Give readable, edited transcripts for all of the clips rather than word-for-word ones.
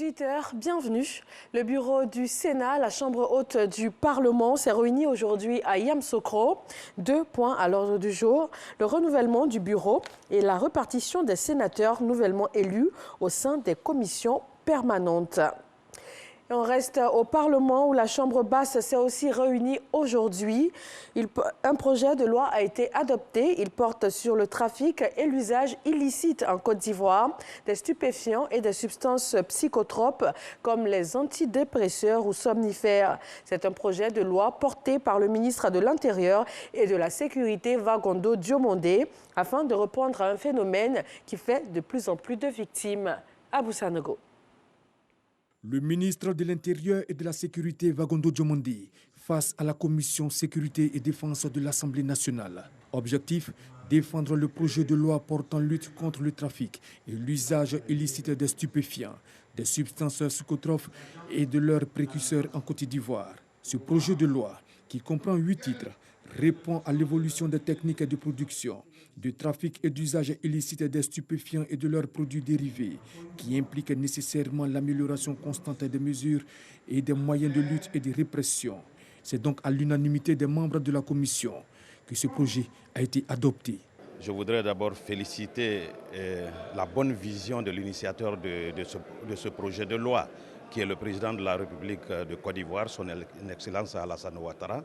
18h, bienvenue. Le bureau du Sénat, la Chambre haute du Parlement, s'est réuni aujourd'hui à Yamoussoukro. 2 points à l'ordre du jour, le renouvellement du bureau et la répartition des sénateurs nouvellement élus au sein des commissions permanentes. Et on reste au Parlement où la Chambre basse s'est aussi réunie aujourd'hui. Un projet de loi a été adopté. Il porte sur le trafic et l'usage illicite en Côte d'Ivoire des stupéfiants et des substances psychotropes comme les antidépresseurs ou somnifères. C'est un projet de loi porté par le ministre de l'Intérieur et de la Sécurité Wagondo Diomondé afin de répondre à un phénomène qui fait de plus en plus de victimes. Abou Sanogo. Le ministre de l'Intérieur et de la Sécurité Wagondo Diomondé face à la Commission Sécurité et Défense de l'Assemblée nationale. Objectif, défendre le projet de loi portant lutte contre le trafic et l'usage illicite des stupéfiants, des substances psychotropes et de leurs précurseurs en Côte d'Ivoire. Ce projet de loi, qui comprend 8 titres, répond à l'évolution des techniques de production, de trafic et d'usage illicite des stupéfiants et de leurs produits dérivés, qui implique nécessairement l'amélioration constante des mesures et des moyens de lutte et de répression. C'est donc à l'unanimité des membres de la Commission que ce projet a été adopté. Je voudrais d'abord féliciter la bonne vision de l'initiateur de ce projet de loi, qui est le président de la République de Côte d'Ivoire, son Excellence Alassane Ouattara,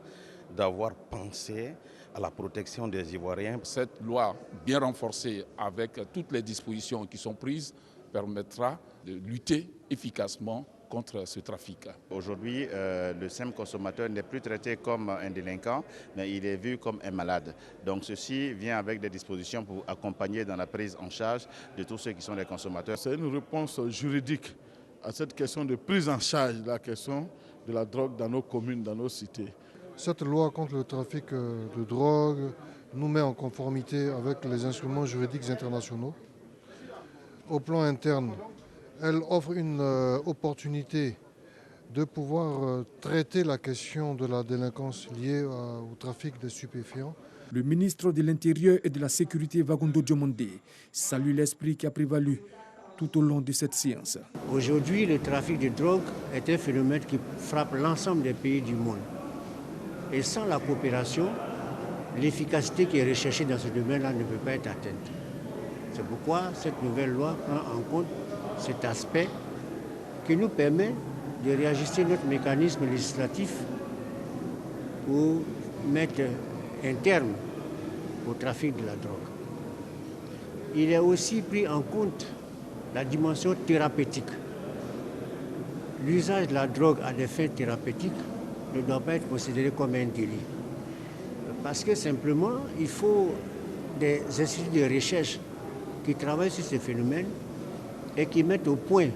d'avoir pensé à la protection des Ivoiriens. Cette loi bien renforcée avec toutes les dispositions qui sont prises permettra de lutter efficacement contre ce trafic. Aujourd'hui, le simple consommateur n'est plus traité comme un délinquant, mais il est vu comme un malade. Donc ceci vient avec des dispositions pour accompagner dans la prise en charge de tous ceux qui sont les consommateurs. C'est une réponse juridique à cette question de prise en charge de la question de la drogue dans nos communes, dans nos cités. Cette loi contre le trafic de drogue nous met en conformité avec les instruments juridiques internationaux. Au plan interne, elle offre une opportunité de pouvoir traiter la question de la délinquance liée au trafic des stupéfiants. Le ministre de l'Intérieur et de la Sécurité Wagondo Diomondé salue l'esprit qui a prévalu tout au long de cette séance. Aujourd'hui, le trafic de drogue est un phénomène qui frappe l'ensemble des pays du monde. Et sans la coopération, l'efficacité qui est recherchée dans ce domaine-là ne peut pas être atteinte. C'est pourquoi cette nouvelle loi prend en compte cet aspect qui nous permet de réajuster notre mécanisme législatif pour mettre un terme au trafic de la drogue. Il est aussi pris en compte la dimension thérapeutique. L'usage de la drogue à des fins thérapeutiques ne doit pas être considéré comme un délit. Parce que simplement, il faut des instituts de recherche qui travaillent sur ce phénomène et qui mettent au point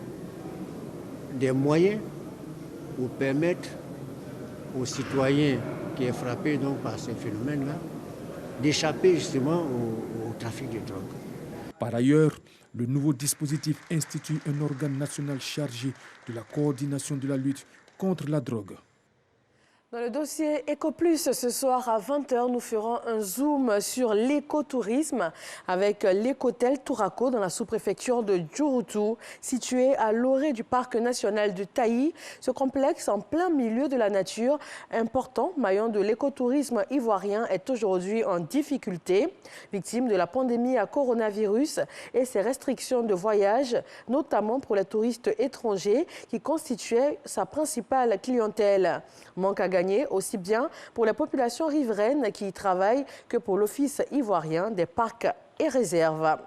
des moyens pour permettre aux citoyens qui sont frappés donc par ce phénomène-là d'échapper justement au trafic de drogue. Par ailleurs, le nouveau dispositif institue un organe national chargé de la coordination de la lutte contre la drogue. Dans le dossier EcoPlus, ce soir à 20h, nous ferons un zoom sur l'écotourisme avec l'écotel Tourako dans la sous-préfecture de Djouroutou, situé à l'orée du parc national de Taï. Ce complexe en plein milieu de la nature, important maillon de l'écotourisme ivoirien, est aujourd'hui en difficulté, victime de la pandémie à coronavirus et ses restrictions de voyage, notamment pour les touristes étrangers qui constituaient sa principale clientèle. Manque à gagner aussi bien pour les populations riveraines qui y travaillent que pour l'Office ivoirien des parcs et réserves.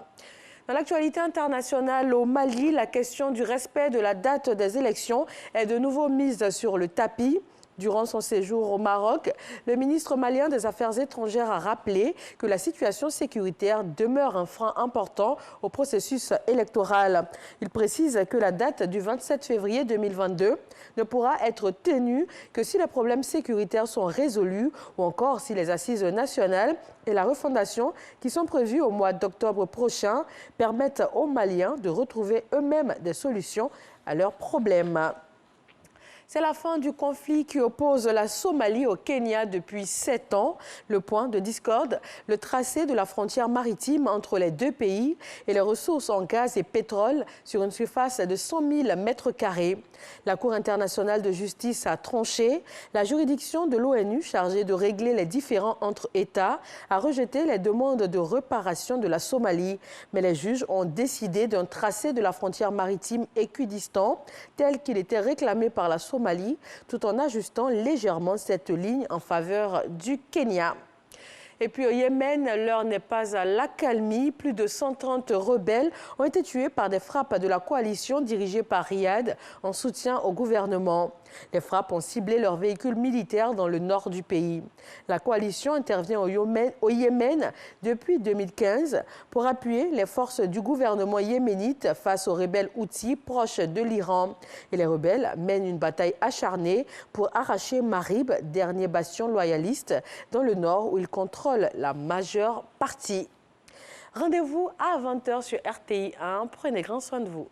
Dans l'actualité internationale, au Mali, la question du respect de la date des élections est de nouveau mise sur le tapis. Durant son séjour au Maroc, le ministre malien des Affaires étrangères a rappelé que la situation sécuritaire demeure un frein important au processus électoral. Il précise que la date du 27 février 2022 ne pourra être tenue que si les problèmes sécuritaires sont résolus ou encore si les assises nationales et la refondation qui sont prévues au mois d'octobre prochain permettent aux Maliens de retrouver eux-mêmes des solutions à leurs problèmes. C'est la fin du conflit qui oppose la Somalie au Kenya depuis 7 ans. Le point de discorde, le tracé de la frontière maritime entre les deux pays et les ressources en gaz et pétrole sur une surface de 100 000 mètres carrés. La Cour internationale de justice a tranché. La juridiction de l'ONU chargée de régler les différends entre États a rejeté les demandes de réparation de la Somalie. Mais les juges ont décidé d'un tracé de la frontière maritime équidistant tel qu'il était réclamé par la Somalie, tout en ajustant légèrement cette ligne en faveur du Kenya. Et puis au Yémen, l'heure n'est pas à l'accalmie. Plus de 130 rebelles ont été tués par des frappes de la coalition dirigée par Riyad en soutien au gouvernement. Les frappes ont ciblé leurs véhicules militaires dans le nord du pays. La coalition intervient au Yémen depuis 2015 pour appuyer les forces du gouvernement yéménite face aux rebelles houthis proches de l'Iran. Et les rebelles mènent une bataille acharnée pour arracher Marib, dernier bastion loyaliste dans le nord où ils contrôlent la majeure partie. Rendez-vous à 20 h sur RTI 1. Prenez grand soin de vous.